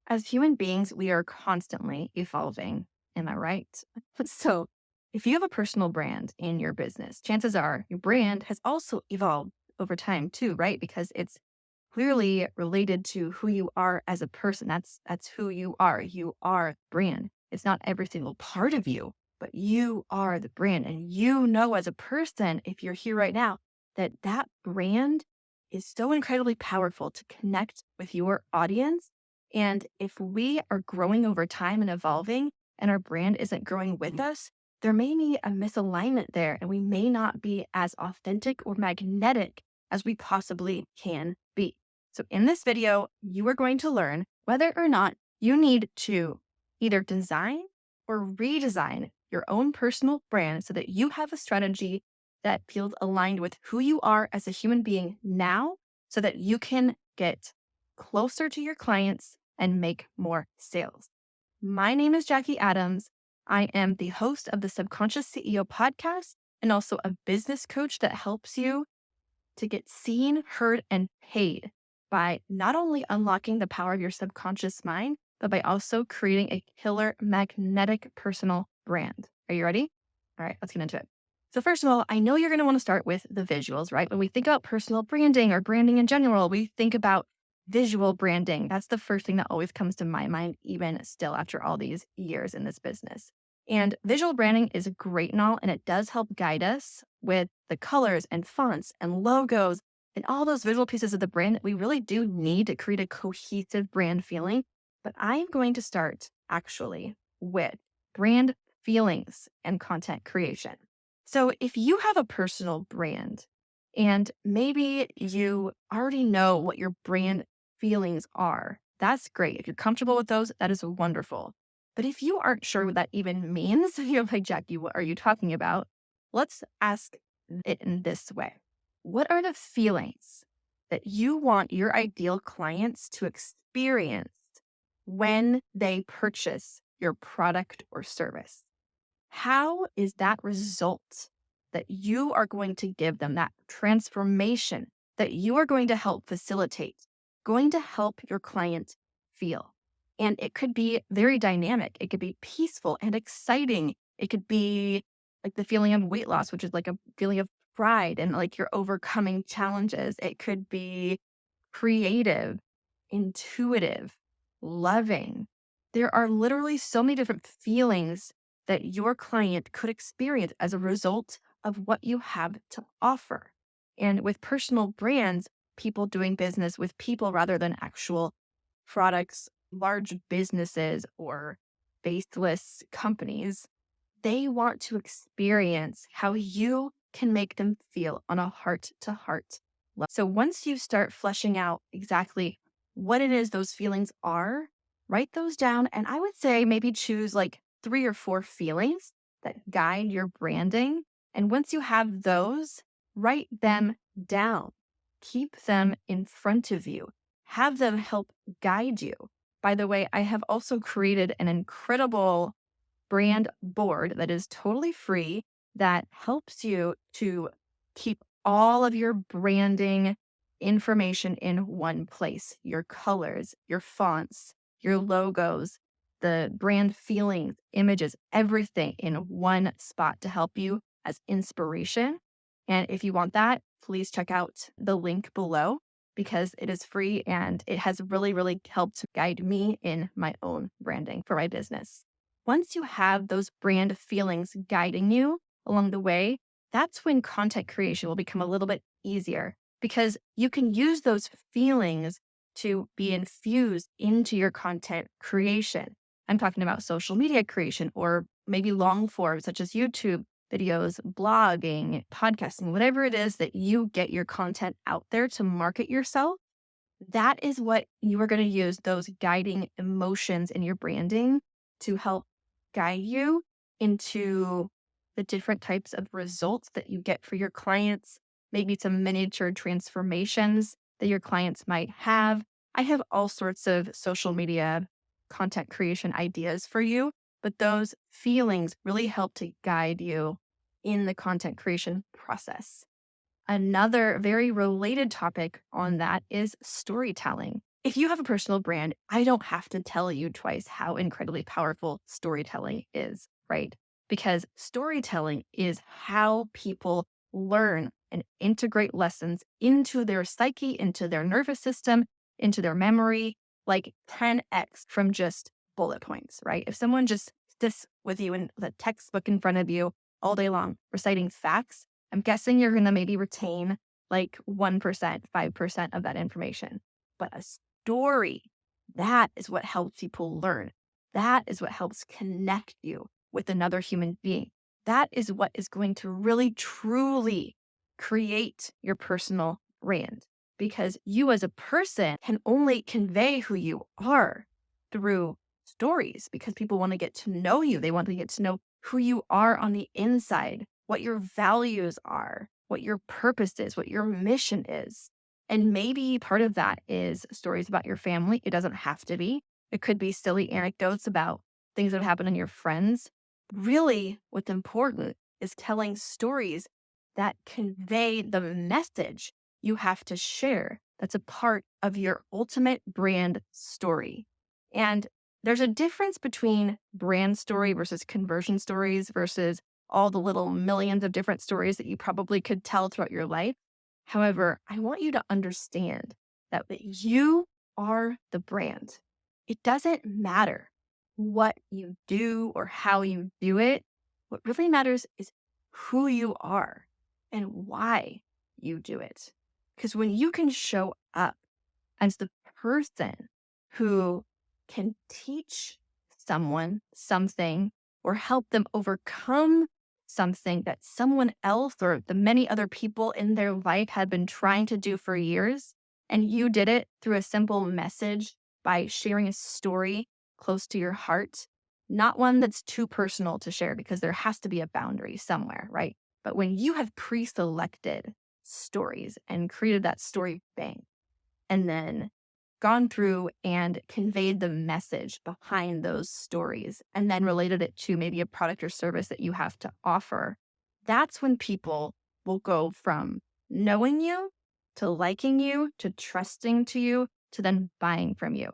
As human beings, we are constantly evolving. Am I right? So, if you have a personal brand in your business, chances are your brand has also evolved over time too, right? Because it's clearly related to who you are as a person. That's who you are. You are brand. It's not every single part of you, but you are the brand. And you know as a person, if you're here right now, that that brand is so incredibly powerful to connect with your audience. And if we are growing over time and evolving and our brand isn't growing with us, there may be a misalignment there and we may not be as authentic or magnetic as we possibly can be. So in this video, you are going to learn whether or not you need to either design or redesign your own personal brand so that you have a strategy that feels aligned with who you are as a human being now so that you can get closer to your clients and make more sales. My name is Jackie Adams. I am the host of the Subconscious CEO podcast and also a business coach that helps you to get seen, heard, and paid by not only unlocking the power of your subconscious mind, but by also creating a killer magnetic personal brand. Are you ready? All right, let's get into it. So first of all, I know you're going to want to start with the visuals, right? When we think about personal branding or branding in general, we think about visual branding. That's the first thing that always comes to my mind, even still after all these years in this business. And visual branding is great and all, and it does help guide us with the colors and fonts and logos and all those visual pieces of the brand that we really do need to create a cohesive brand feeling. But I'm going to start actually with brand feelings and content creation. So if you have a personal brand and maybe you already know what your brand feelings are, that's great. If you're comfortable with those, that is wonderful. But if you aren't sure what that even means, you're like, Jackie, what are you talking about? Let's ask it in this way. What are the feelings that you want your ideal clients to experience when they purchase your product or service? How is that result that you are going to give them, that transformation that you are going to help facilitate, going to help your client feel? And it could be very dynamic. It could be peaceful and exciting. It could be like the feeling of weight loss, which is like a feeling of pride and like you're overcoming challenges. It could be creative, intuitive, loving. There are literally so many different feelings that your client could experience as a result of what you have to offer. And with personal brands, people doing business with people rather than actual products, large businesses or faceless companies, they want to experience how you can make them feel on a heart to heart level. So once you start fleshing out exactly what it is those feelings are, write those down. And I would say maybe choose like 3 or 4 feelings that guide your branding. And once you have those, write them down. Keep them in front of you. Have them help guide you. By the way, I have also created an incredible brand board that is totally free that helps you to keep all of your branding information in one place, your colors, your fonts, your logos, the brand feelings, images, everything in one spot to help you as inspiration. And if you want that, please check out the link below because it is free and it has really, really helped guide me in my own branding for my business. Once you have those brand feelings guiding you along the way, that's when content creation will become a little bit easier because you can use those feelings to be infused into your content creation. I'm talking about social media creation or maybe long form, such as YouTube videos, blogging, podcasting, whatever it is that you get your content out there to market yourself. That is what you are going to use those guiding emotions in your branding to help guide you into the different types of results that you get for your clients, maybe some miniature transformations that your clients might have. I have all sorts of social media content creation ideas for you, but those feelings really help to guide you in the content creation process. Another very related topic on that is storytelling. If you have a personal brand, I don't have to tell you twice how incredibly powerful storytelling is, right? Because storytelling is how people learn and integrate lessons into their psyche, into their nervous system, into their memory, like 10x from just bullet points, right? If someone just sits with you in the textbook in front of you all day long reciting facts, I'm guessing you're going to maybe retain like 1%, 5% of that information. But a story, that is what helps people learn. That is what helps connect you with another human being. That is what is going to really, truly create your personal brand because you as a person can only convey who you are through stories because people want to get to know you. They want to get to know who you are on the inside, what your values are, what your purpose is, what your mission is. And maybe part of that is stories about your family. It doesn't have to be. It could be silly anecdotes about things that have happened in your friends. Really, what's important is telling stories that convey the message you have to share. That's a part of your ultimate brand story. And there's a difference between brand story versus conversion stories versus all the little millions of different stories that you probably could tell throughout your life. However, I want you to understand that you are the brand. It doesn't matter what you do or how you do it. What really matters is who you are and why you do it. Because when you can show up as the person who can teach someone something or help them overcome something that someone else or the many other people in their life had been trying to do for years, and you did it through a simple message by sharing a story close to your heart, not one that's too personal to share because there has to be a boundary somewhere, right? But when you have pre selected stories and created that story bank, and then gone through and conveyed the message behind those stories and then related it to maybe a product or service that you have to offer, that's when people will go from knowing you to liking you to trusting to you to then buying from you.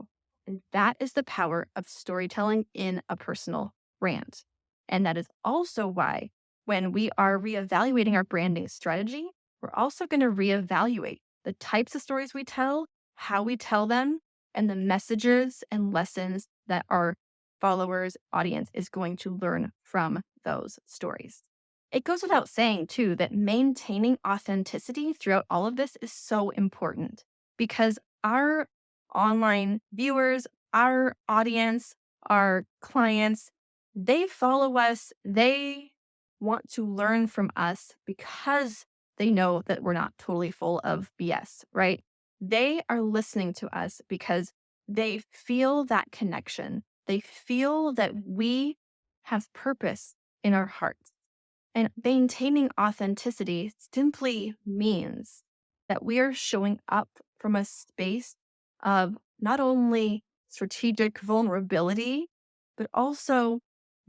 And that is the power of storytelling in a personal brand. And that is also why when we are reevaluating our branding strategy, we're also going to reevaluate the types of stories we tell, how we tell them, and the messages and lessons that our followers, audience is going to learn from those stories. It goes without saying, too, that maintaining authenticity throughout all of this is so important because our online viewers, our audience, our clients, they follow us. They want to learn from us because they know that we're not totally full of BS, right? They are listening to us because they feel that connection. They feel that we have purpose in our hearts. And maintaining authenticity simply means that we are showing up from a space of not only strategic vulnerability, but also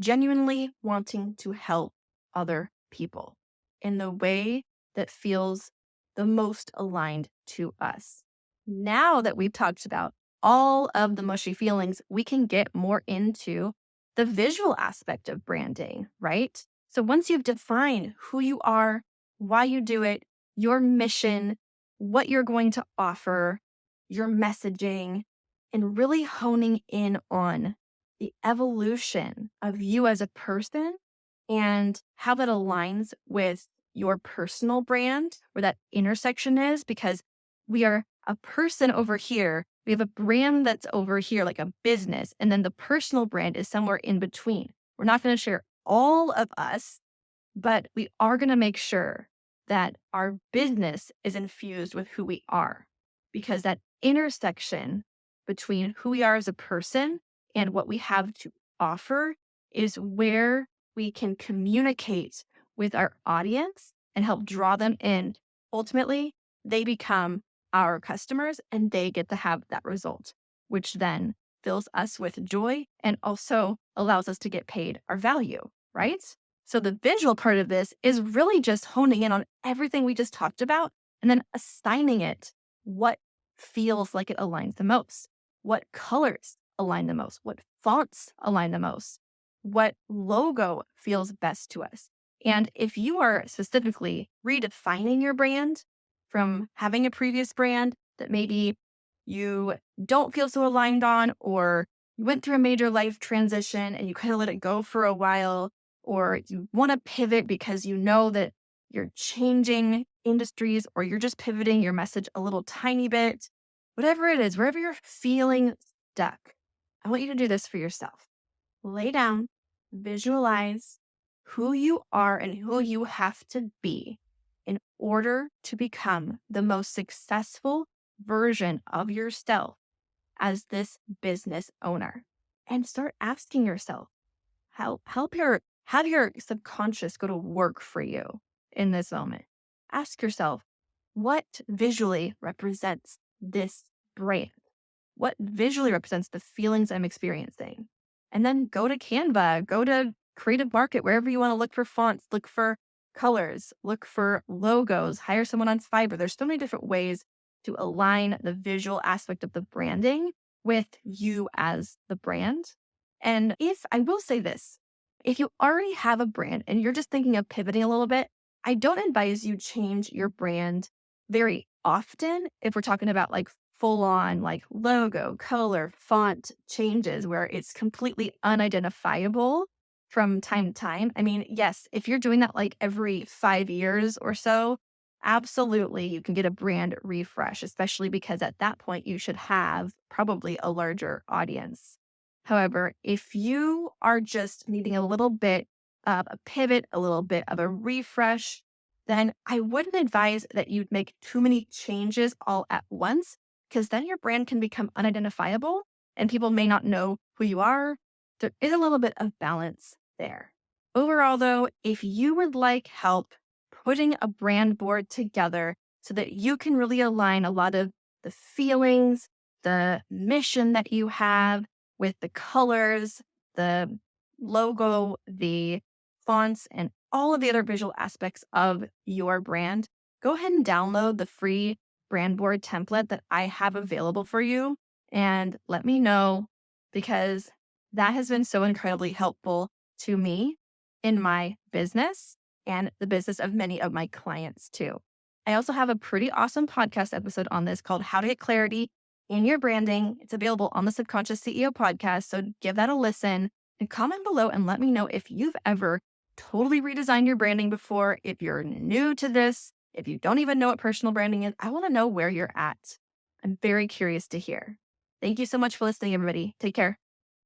genuinely wanting to help other people in the way that feels the most aligned to us. Now that we've talked about all of the mushy feelings, we can get more into the visual aspect of branding, right? So once you've defined who you are, why you do it, your mission, what you're going to offer, your messaging, and really honing in on the evolution of you as a person and how that aligns with your personal brand, where that intersection is, because we are a person over here. We have a brand that's over here, like a business, and then the personal brand is somewhere in between. We're not going to share all of us, but we are going to make sure that our business is infused with who we are, because that intersection between who we are as a person and what we have to offer is where we can communicate with our audience and help draw them in. Ultimately, they become our customers and they get to have that result, which then fills us with joy and also allows us to get paid our value, right? So the visual part of this is really just honing in on everything we just talked about and then assigning it what feels like it aligns the most? What colors align the most? What fonts align the most? What logo feels best to us? And if you are specifically redefining your brand from having a previous brand that maybe you don't feel so aligned on, or you went through a major life transition and you kind of let it go for a while, or you want to pivot because you know that you're changing industries, or you're just pivoting your message a little tiny bit, whatever it is, wherever you're feeling stuck, I want you to do this for yourself. Lay down, visualize who you are and who you have to be in order to become the most successful version of yourself as this business owner. And start asking yourself, have your subconscious go to work for you in this moment. Ask yourself, what visually represents this brand? What visually represents the feelings I'm experiencing? And then go to Canva, go to Creative Market, wherever you want to look for fonts, look for colors, look for logos, hire someone on Fiverr. There's so many different ways to align the visual aspect of the branding with you as the brand. And if I will say this, if you already have a brand and you're just thinking of pivoting a little bit, I don't advise you change your brand very often if we're talking about like full on like logo, color, font changes where it's completely unidentifiable from time to time. I mean, yes, if you're doing that like every 5 years or so, absolutely you can get a brand refresh, especially because at that point you should have probably a larger audience. However, if you are just needing a little bit of a pivot, a little bit of a refresh, then I wouldn't advise that you'd make too many changes all at once, because then your brand can become unidentifiable and people may not know who you are. There is a little bit of balance there. Overall, though, if you would like help putting a brand board together so that you can really align a lot of the feelings, the mission that you have with the colors, the logo, the fonts, and all of the other visual aspects of your brand, go ahead and download the free brand board template that I have available for you and let me know, because that has been so incredibly helpful to me in my business and the business of many of my clients too. I also have a pretty awesome podcast episode on this called How to Get Clarity in Your Branding. It's available on the Subconscious CEO podcast. So give that a listen and comment below and let me know if you've ever totally redesigned your branding before. If you're new to this, if you don't even know what personal branding is, I want to know where you're at. I'm very curious to hear. Thank you so much for listening, everybody. Take care.